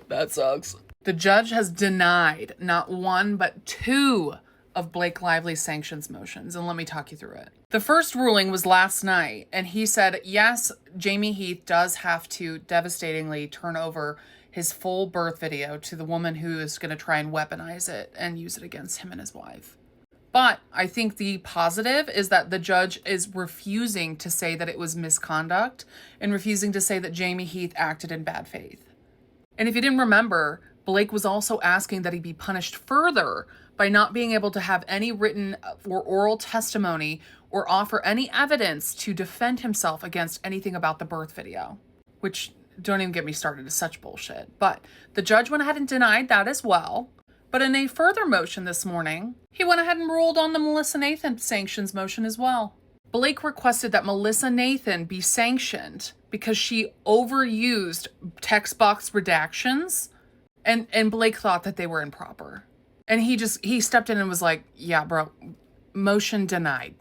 That sucks. The judge has denied not one, but two of Blake Lively's sanctions motions, and let me talk you through it. The first ruling was last night, and he said, yes, Jamie Heath does have to devastatingly turn over his full birth video to the woman who is going to try and weaponize it and use it against him and his wife. But I think the positive is that the judge is refusing to say that it was misconduct and refusing to say that Jamie Heath acted in bad faith. And if you didn't remember, Blake was also asking that he be punished further by not being able to have any written or oral testimony or offer any evidence to defend himself against anything about the birth video, which, don't even get me started, is such bullshit. But the judge went ahead and denied that as well. But in a further motion this morning, he went ahead and ruled on the Melissa Nathan sanctions motion as well. Blake requested that Melissa Nathan be sanctioned because she overused text box redactions, and Blake thought that they were improper. And he stepped in and was like, yeah, bro, motion denied.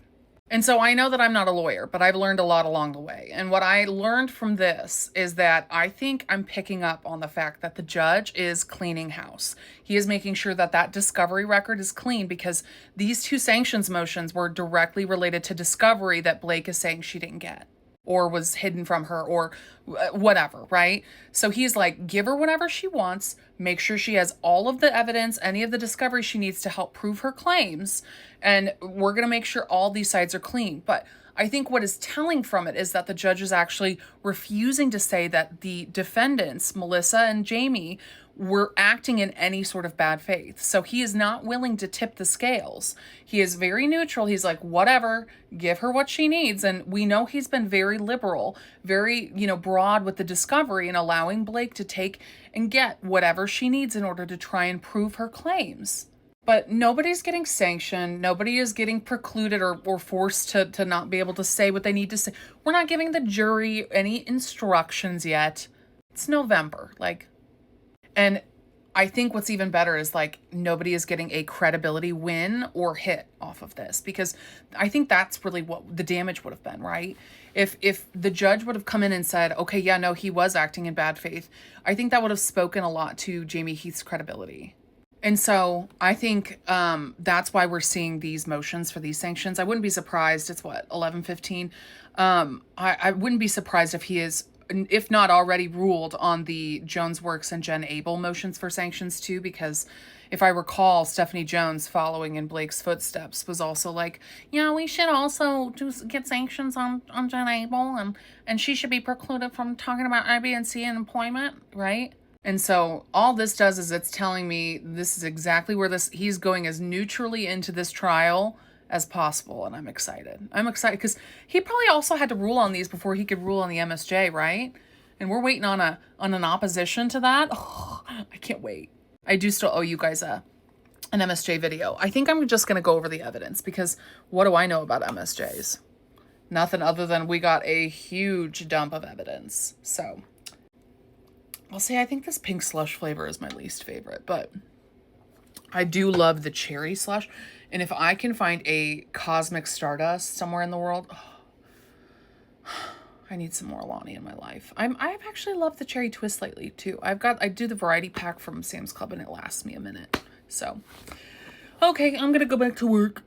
And so I know that I'm not a lawyer, but I've learned a lot along the way. And what I learned from this is that I think I'm picking up on the fact that the judge is cleaning house. He is making sure that that discovery record is clean, because these two sanctions motions were directly related to discovery that Blake is saying she didn't get, or was hidden from her, or whatever, right? So he's like, give her whatever she wants, make sure she has all of the evidence, any of the discovery she needs to help prove her claims, and we're going to make sure all these sides are clean. But I think what is telling from it is that the judge is actually refusing to say that the defendants, Melissa and Jamie, were acting in any sort of bad faith. So he is not willing to tip the scales. He is very neutral. He's like, whatever, give her what she needs. And we know he's been very liberal, very, broad with the discovery and allowing Blake to take and get whatever she needs in order to try and prove her claims. But nobody's getting sanctioned. Nobody is getting precluded or forced to not be able to say what they need to say. We're not giving the jury any instructions yet. It's November. And I think what's even better is nobody is getting a credibility win or hit off of this, because I think that's really what the damage would have been, right? If the judge would have come in and said, okay, yeah, no, he was acting in bad faith, I think that would have spoken a lot to Jamie Heath's credibility. And so I think that's why we're seeing these motions for these sanctions. I wouldn't be surprised. It's 11:15. I wouldn't be surprised if he is, if not already, ruled on the Jones Works and Jen Abel motions for sanctions too, because if I recall, Stephanie Jones, following in Blake's footsteps, was also like, yeah, we should also get sanctions on Jen Abel, and she should be precluded from talking about IBNC and employment, right? And so all this does is it's telling me this is exactly where he's going as neutrally into this trial as possible, and I'm excited. I'm excited because he probably also had to rule on these before he could rule on the MSJ, right? And we're waiting on an opposition to that. Oh, I can't wait. I do still owe you guys an MSJ video. I think I'm just going to go over the evidence, because what do I know about MSJs? Nothing other than we got a huge dump of evidence. So I'll say I think this pink slush flavor is my least favorite, but I do love the cherry slush. And if I can find a cosmic stardust somewhere in the world, I need some more Lonnie in my life. I've actually loved the cherry twist lately too. I do the variety pack from Sam's Club and it lasts me a minute. So, okay, I'm gonna go back to work.